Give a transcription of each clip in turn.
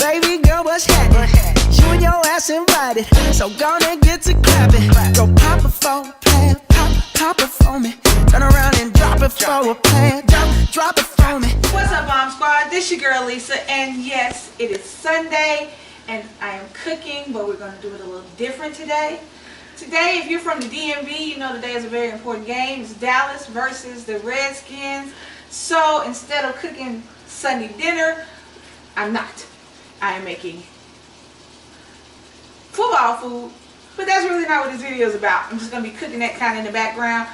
Baby girl, what's happening? You and your ass invited, so gonna get to clapping. Go pop it for a plan, pop it for me. Turn around and drop it for a plan, drop it for me. What's up, Mom Squad? This your girl Lisa, and yes, it is Sunday, and I am cooking, but we're gonna do it a little different today. Today, if you're from the DMV, you know today is a very important game. It's Dallas versus the Redskins. So instead of cooking Sunday dinner, I'm not. I am making football food, but that's really not what this video is about. I'm just going to be cooking that kind of in the background.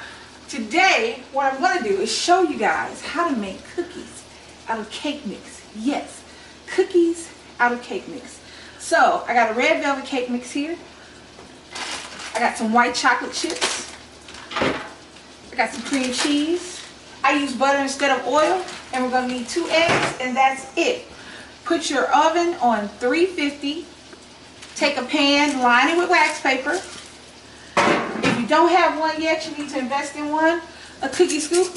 Today, what I'm going to do is show you guys how to make cookies out of cake mix. Yes, cookies out of cake mix. So, I got a red velvet cake mix here. I got some white chocolate chips. I got some cream cheese. I use butter instead of oil, and we're going to need 2 eggs, and that's it. Put your oven on 350. Take a pan, line it with wax paper. If you don't have one yet, you need to invest in one. A cookie scoop.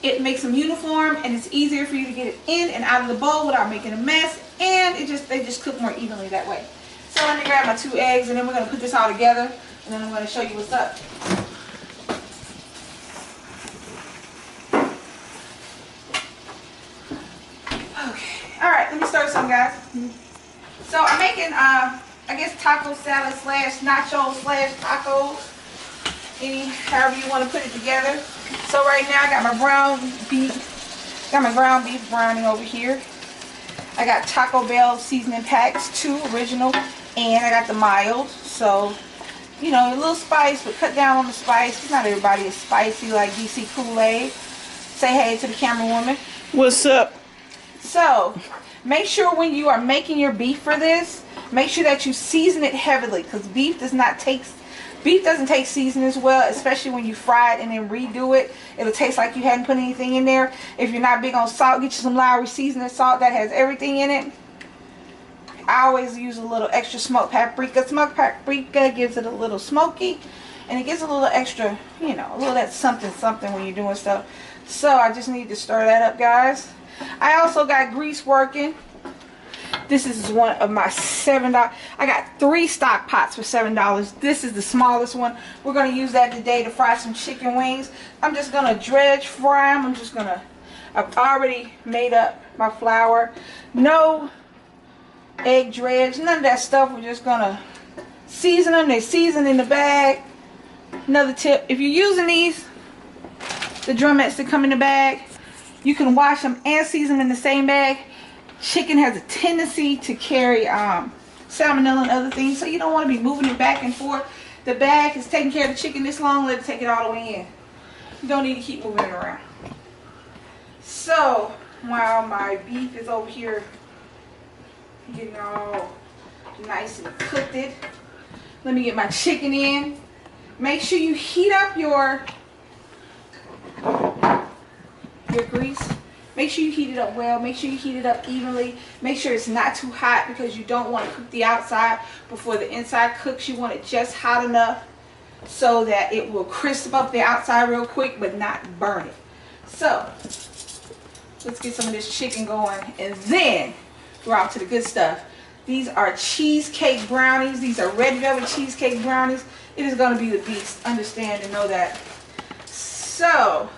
It makes them uniform, and it's easier for you to get it in and out of the bowl without making a mess, and they just cook more evenly that way. So let me grab my 2 eggs, and then we're going to put this all together, and then I'm going to show you what's up. Okay. Alright, let me start something, guys. So I'm making, I guess, taco salad slash nacho slash tacos. However you want to put it together. So right now I got my ground beef browning over here. I got Taco Bell seasoning packs, 2 original. And I got the mild, so, you know, a little spice, but cut down on the spice. Not everybody is spicy like DC Kool-Aid. Say hey to the camera woman. What's up? So, make sure when you are making your beef for this, make sure that you season it heavily, because beef doesn't take seasoning as well, especially when you fry it and then redo it. It'll taste like you hadn't put anything in there. If you're not big on salt, get you some Lowry seasoning salt that has everything in it. I always use a little extra smoked paprika. Smoked paprika gives it a little smoky, and it gives a little extra, you know, a little that something when you're doing stuff. So I just need to stir that up, guys. I also got grease working. This is one of my $7. I got 3 stock pots for $7. This is the smallest one. We're going to use that today to fry some chicken wings. I'm just going to dredge fry them. I've already made up my flour. No egg dredge, none of that stuff. We're just gonna season them. They season in the bag. Another tip, if you're using these, the drumettes that come in the bag, you can wash them and season them in the same bag. Chicken has a tendency to carry salmonella and other things, so you don't want to be moving it back and forth. The bag is taking care of the chicken this long, let it take it all the way in. You don't need to keep moving it around. So while my beef is over here getting all nice and cooked, let me get my chicken in. Make sure you heat up your grease. Make sure you heat it up well. Make sure you heat it up evenly. Make sure it's not too hot, because you don't want to cook the outside before the inside cooks. You want it just hot enough so that it will crisp up the outside real quick but not burn it. So let's get some of this chicken going, and then we're out to the good stuff. These are cheesecake brownies. These are red velvet cheesecake brownies. It is going to be the beast. Understand and know that. So,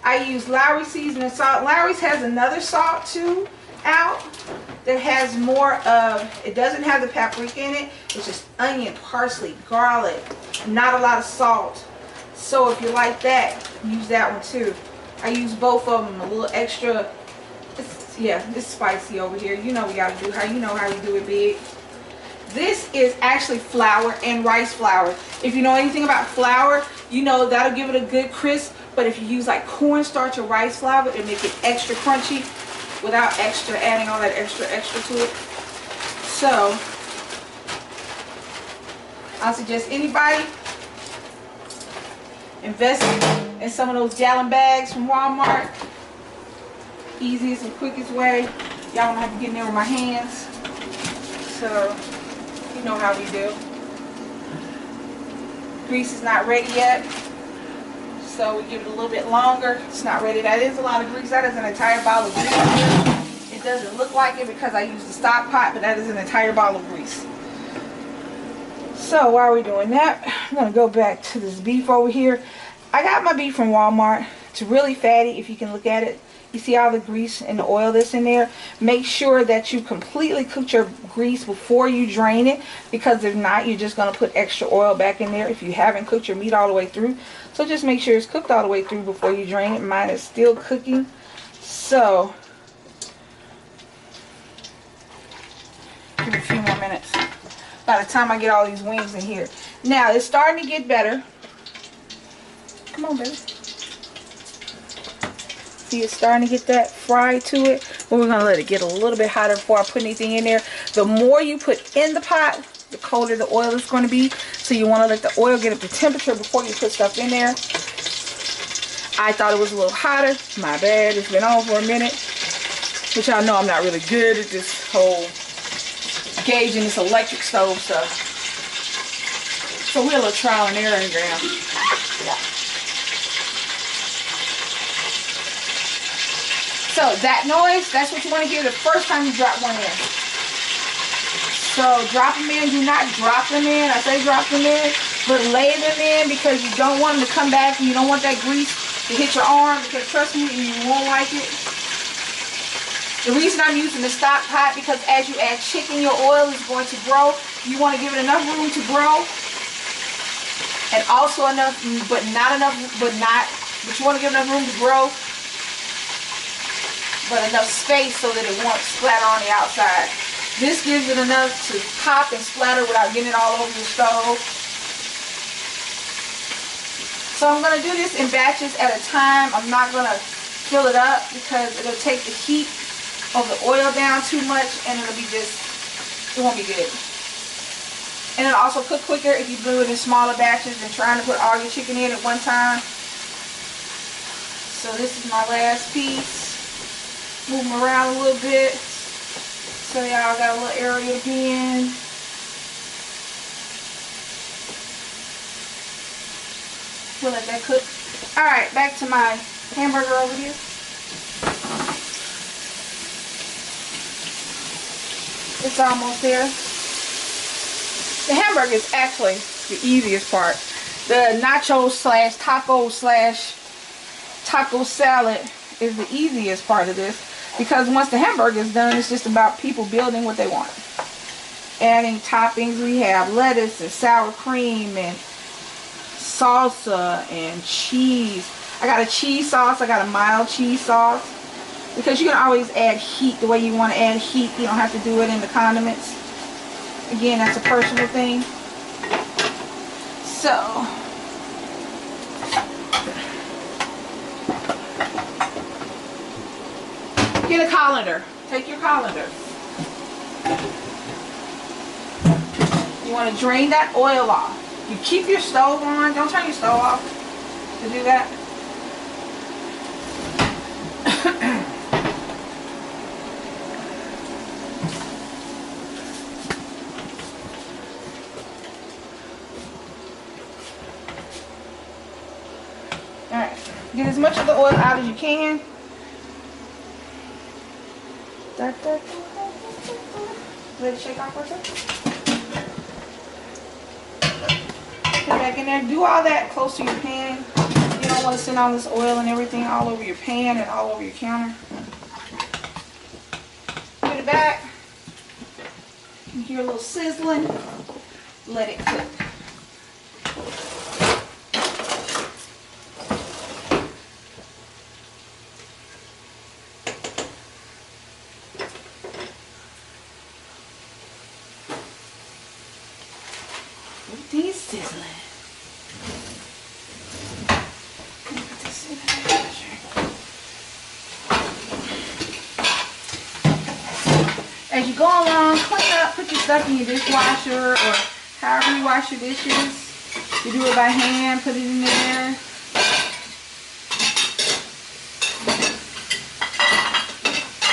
I use Lowry seasoning salt. Lowry's has another salt too out that has more of, it doesn't have the paprika in it. It's just onion, parsley, garlic, not a lot of salt. So if you like that, use that one too. I use both of them, a little extra. Yeah, it's spicy over here. You know we gotta do how you do it big. This is actually flour and rice flour. If you know anything about flour, you know that'll give it a good crisp. But if you use like cornstarch or rice flour, it'll make it extra crunchy without adding all that extra to it. So I suggest anybody invest in some of those gallon bags from Walmart. Easiest and quickest way. Y'all don't have to get in there with my hands. So you know how we do. Grease is not ready yet, so we give it a little bit longer. It's not ready. That is a lot of grease. That is an entire bottle of grease. It doesn't look like it because I use the stock pot, but that is an entire bottle of grease. So while we're doing that, I'm going to go back to this beef over here. I got my beef from Walmart. It's really fatty if you can look at it. You see all the grease and the oil that's in there? Make sure that you completely cook your grease before you drain it, because if not, you're just going to put extra oil back in there if you haven't cooked your meat all the way through. So just make sure it's cooked all the way through before you drain it. Mine is still cooking. So give it a few more minutes by the time I get all these wings in here. Now it's starting to get better. Come on, baby. See, it's starting to get that fry to it, but we're going to let it get a little bit hotter before I put anything in there. The more you put in the pot, the colder the oil is going to be. So you want to let the oil get up to temperature before you put stuff in there. I thought it was a little hotter. My bad. It's been on for a minute. Which y'all know I'm not really good at this whole gauging this electric stove stuff. So we're a little trial and error in ground. Yeah. So that noise, that's what you want to hear the first time you drop one in. So drop them in, do not drop them in. I say drop them in, but lay them in because you don't want them to come back and you don't want that grease to hit your arm, because trust me, you won't like it. The reason I'm using the stock pot, because as you add chicken, your oil is going to grow. You want to give it enough room to grow. And also enough, but not enough, but you want to give enough room to grow, but enough space so that it won't splatter on the outside. This gives it enough to pop and splatter without getting it all over your stove. So I'm going to do this in batches at a time. I'm not going to fill it up because it'll take the heat of the oil down too much and it'll be just, it won't be good. And it'll also cook quicker if you do it in smaller batches than trying to put all your chicken in at one time. So this is my last piece. Move them around a little bit so y'all got a little area to be in. We'll let that cook. Alright, back to my hamburger over here. It's almost there. The hamburger is actually the easiest part. The nacho slash taco salad is the easiest part of this, because once the hamburger is done, it's just about people building what they want. Adding toppings. We have lettuce and sour cream and salsa and cheese. I got a cheese sauce. I got a mild cheese sauce, because you can always add heat the way you want to add heat. You don't have to do it in the condiments. Again, that's a personal thing. So get a colander. Take your colander. You want to drain that oil off. You keep your stove on. Don't turn your stove off to do that. Alright. Get as much of the oil out as you can. Let it shake off for a second. Put it back in there. Do all that close to your pan. You don't want to send all this oil and everything all over your pan and all over your counter. Put it back. You hear a little sizzling. Let it cook. These sizzling. Put this in the dishwasher. As you go along, clean up, put your stuff in your dishwasher or however you wash your dishes. You do it by hand, put it in there.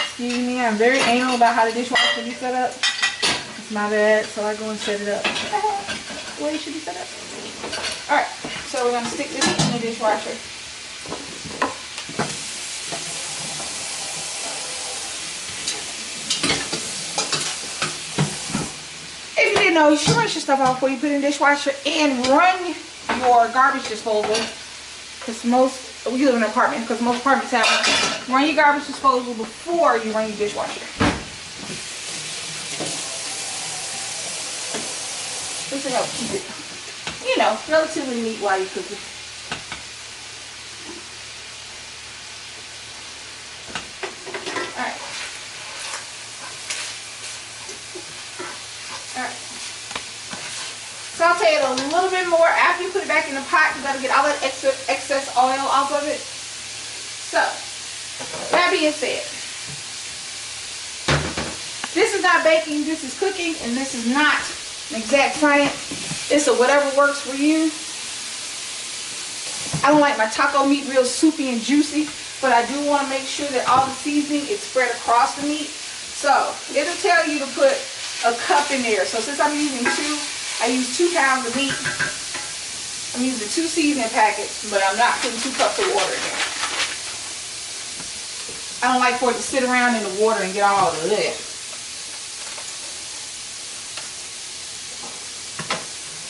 Excuse me, I'm very anal about how the dishwasher should be set up. It's my bad, so I go and set it up. The way it should be set up. Alright, so we're going to stick this in the dishwasher. know, you should rinse your stuff out before you put it in the dishwasher, and run your garbage disposal. Because we live in an apartment, because most apartments have them. Run your garbage disposal before you run your dishwasher. This will help keep it, you know, relatively neat while you cook it. Alright. Alright. Saute it a little bit more. After you put it back in the pot, you gotta get all that excess oil off of it. So, that being said, this is not baking, this is cooking, and this is not an exact science. It's a whatever works for you. I don't like my taco meat real soupy and juicy, but I do want to make sure that all the seasoning is spread across the meat. So, it'll tell you to put a cup in there. So, since I'm using I use 2 pounds of meat. I'm using 2 seasoning packets, but I'm not putting 2 cups of water in there. I don't like for it to sit around in the water and get all of it.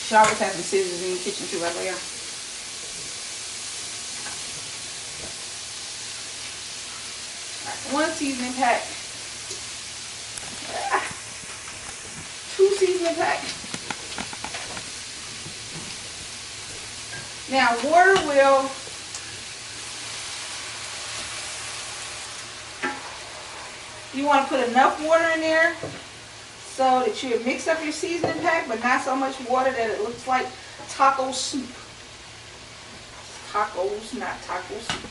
You should always have some scissors in your kitchen too, right there. Right, 1 seasoning pack. 2 seasoning packs. Now, water will, you want to put enough water in there so that you mix up your seasoning pack, but not so much water that it looks like taco soup. Tacos, not taco soup.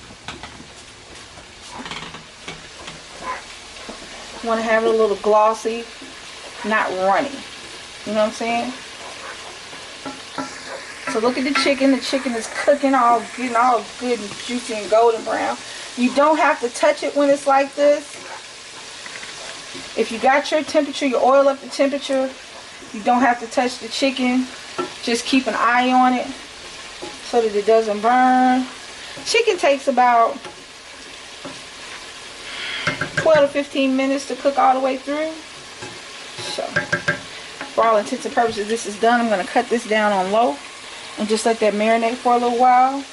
You want to have it a little glossy, not runny. You know what I'm saying? So look at the chicken. The chicken is cooking, getting all good and juicy and golden brown. You don't have to touch it when it's like this. If you got your temperature, your oil up to temperature, you don't have to touch the chicken. Just keep an eye on it so that it doesn't burn. Chicken takes about 12 to 15 minutes to cook all the way through. So, for all intents and purposes, this is done. I'm going to cut this down on low and just let that marinate for a little while.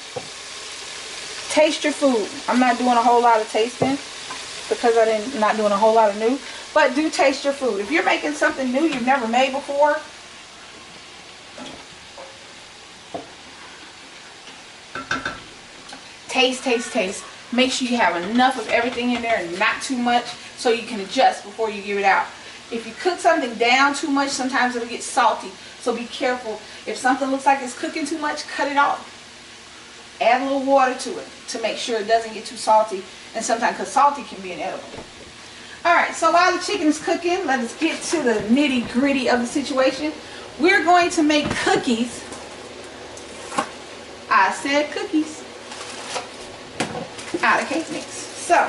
Taste your food. I'm not doing a whole lot of tasting because I'm not doing a whole lot of new. But do taste your food. If you're making something new you've never made before, taste. Make sure you have enough of everything in there and not too much so you can adjust before you give it out. If you cook something down too much, sometimes it'll get salty. So be careful. If something looks like it's cooking too much, cut it off. Add a little water to it to make sure it doesn't get too salty. And sometimes, because salty can be inedible. Alright, so while the chicken is cooking, let us get to the nitty gritty of the situation. We're going to make cookies. I said cookies. Out of cake mix. So,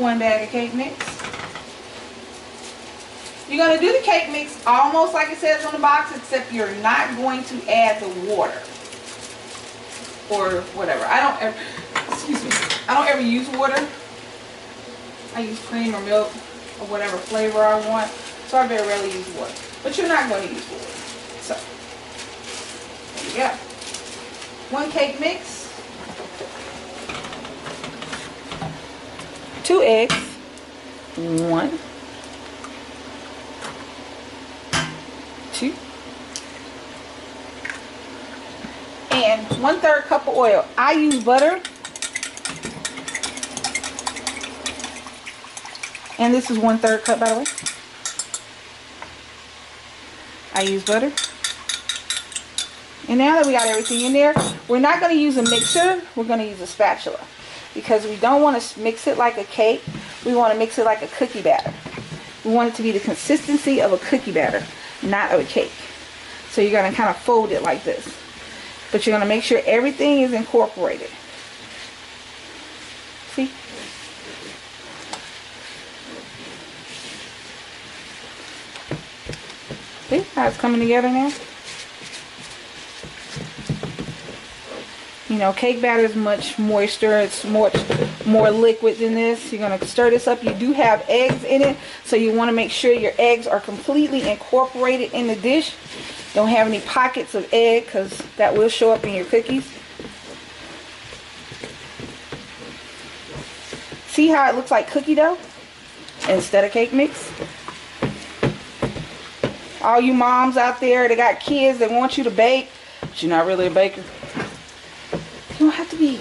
1 bag of cake mix. You're going to do the cake mix almost like it says on the box, except you're not going to add the water or whatever. I don't ever use water. I use cream or milk or whatever flavor I want, so I very rarely use water. But you're not going to use water. So, there you go. 1 cake mix, 2 eggs, 1, 2, and 1/3 cup of oil. I use butter, and this is 1/3 cup, by the way. I use butter. And now that we got everything in there, we're not going to use a mixer. We're going to use a spatula. Because we don't want to mix it like a cake. We want to mix it like a cookie batter. We want it to be the consistency of a cookie batter, not of a cake. So you're going to kind of fold it like this. But you're going to make sure everything is incorporated. See? See how it's coming together now? You know, cake batter is much moister. It's much more liquid than this. You're going to stir this up. You do have eggs in it, so you want to make sure your eggs are completely incorporated in the dish. Don't have any pockets of egg, because that will show up in your cookies. See how it looks like cookie dough instead of cake mix? All you moms out there that got kids that want you to bake, but you're not really a baker. You don't have to be.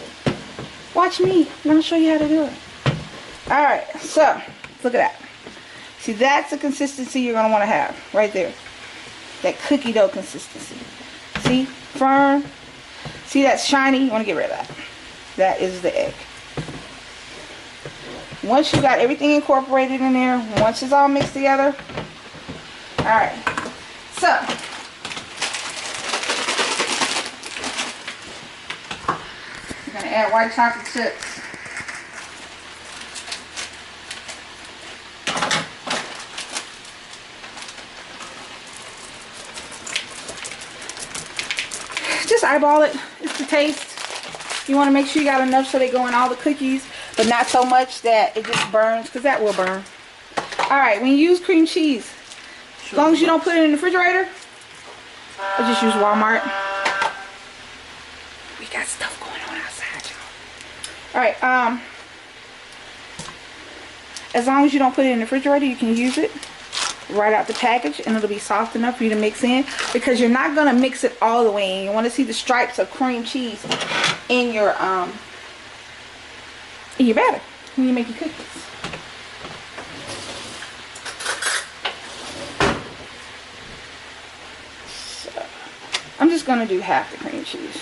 Watch me. I'm going to show you how to do it. Alright, so look at that. See, that's the consistency you're going to want to have right there. That cookie dough consistency. See? Firm. See, that's shiny. You want to get rid of that. That is the egg. Once you got everything incorporated in there, once it's all mixed together. Alright. So, I'm going to add white chocolate chips. Just eyeball it. It's the taste. You want to make sure you got enough so they go in all the cookies, but not so much that it just burns, because that will burn. Alright, when you use cream cheese, as long as you don't put it in the refrigerator, or just use Walmart. We got stuff going on outside, y'all. Alright, as long as you don't put it in the refrigerator, you can use it right out the package, and it'll be soft enough for you to mix in, because you're not going to mix it all the way in. You want to see the stripes of cream cheese in your batter when you make your cookies. So, I'm just going to do half the cream cheese.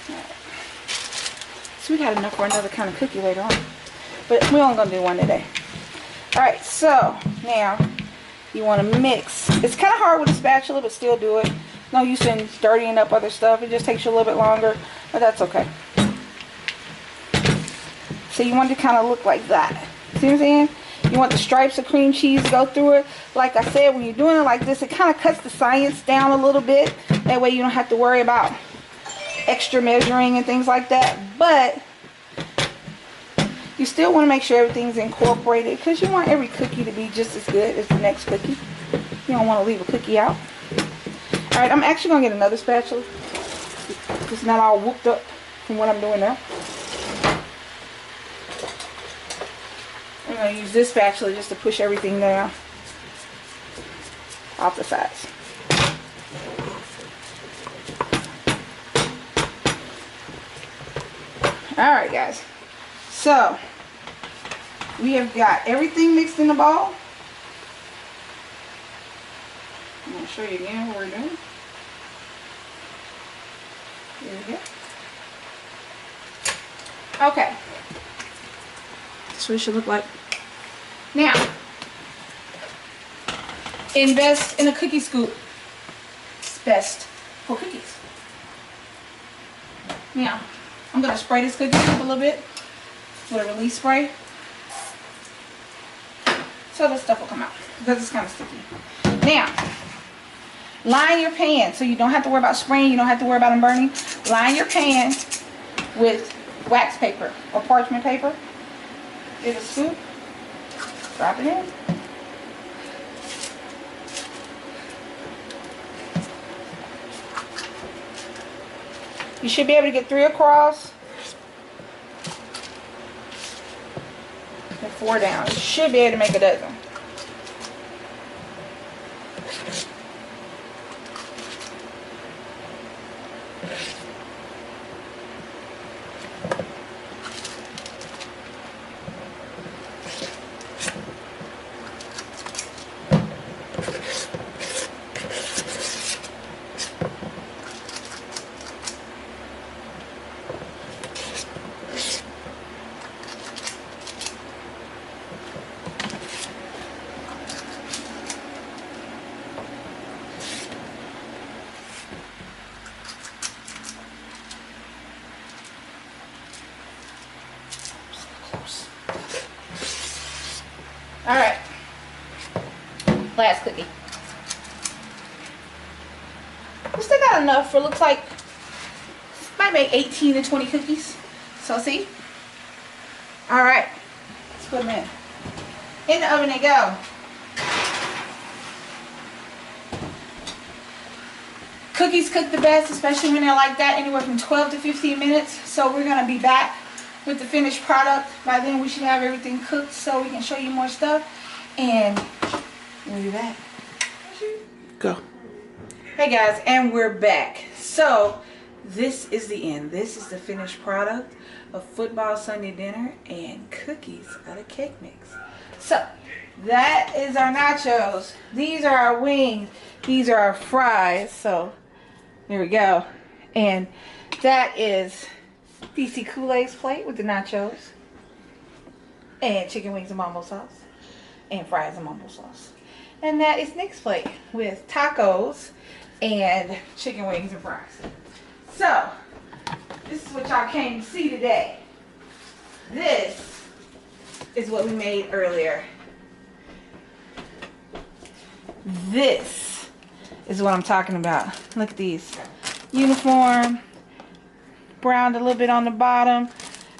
Right. So we got enough for another kind of cookie later on, but we're only going to do one today. Alright, so now you want to mix. It's kind of hard with a spatula, but still do it. No use in dirtying up other stuff. It just takes you a little bit longer, but that's okay. So you want it to kind of look like that. See what I'm saying? You want the stripes of cream cheese to go through it. Like I said, when you're doing it like this, it kind of cuts the science down a little bit. That way you don't have to worry about extra measuring and things like that. But you still want to make sure everything's incorporated, because you want every cookie to be just as good as the next cookie. You don't want to leave a cookie out. Alright, I'm actually going to get another spatula. It's not all whooped up from what I'm doing now. I'm going to use this spatula just to push everything down off the sides. Alright guys, so we have got everything mixed in the bowl. I'm going to show you again what we're doing. There we go. Okay. That's what it should look like. Now, invest in a cookie scoop. It's best for cookies. Now, I'm going to spray this cookie scoop a little bit with a release spray, so this stuff will come out, because it's kind of sticky. Now, line your pan so you don't have to worry about spraying, you don't have to worry about them burning. Line your pan with wax paper or parchment paper. Get a scoop, drop it in. You should be able to get 3 across and 4 down. You should be able to make a dozen. Alright, last cookie. We still got enough for, looks like Might make 18 to 20 cookies. So see? Alright. Let's put them in. In the oven they go. Cookies cook the best, especially when they're like that, anywhere from 12 to 15 minutes. So we're going to be back with the finished product. By then we should have everything cooked so we can show you more stuff. And we'll be back. Go. Hey guys, and we're back. So this is the end. This is the finished product of Football Sunday dinner and cookies out of cake mix. So that is our nachos. These are our wings. These are our fries. So there we go. And that is DC Kool-Aid's plate with the nachos and chicken wings and mambo sauce and fries and mambo sauce. And that is Nick's plate with tacos and chicken wings and fries. So this is what y'all came to see today. This is what we made earlier. This is what I'm talking about. Look at these. Uniform, browned a little bit on the bottom,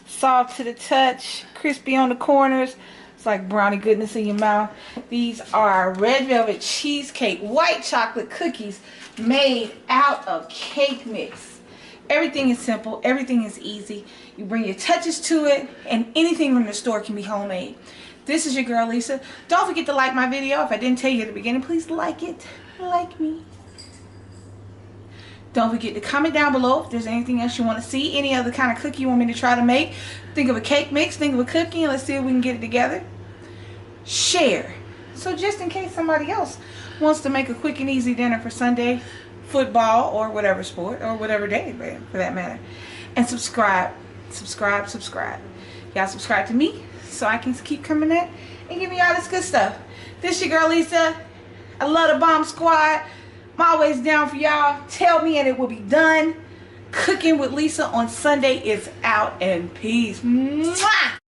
soft to the touch, crispy on the corners. It's like brownie goodness in your mouth. These are red velvet cheesecake, white chocolate cookies made out of cake mix. Everything is simple. Everything is easy. You bring your touches to it, and anything from the store can be homemade. This is your girl, Lisa. Don't forget to like my video. If I didn't tell you at the beginning, please like it. Like me. Don't forget to comment down below if there's anything else you want to see. Any other kind of cookie you want me to try to make. Think of a cake mix. Think of a cookie, and let's see if we can get it together. Share. So just in case somebody else wants to make a quick and easy dinner for Sunday football or whatever sport or whatever day for that matter. And subscribe. Subscribe. Y'all subscribe to me so I can keep coming in and giving y'all this good stuff. This your girl Lisa. I love the Bomb Squad. I'm always down for y'all. Tell me and it will be done. Cooking with Lisa on Sunday is out, and peace. Mwah!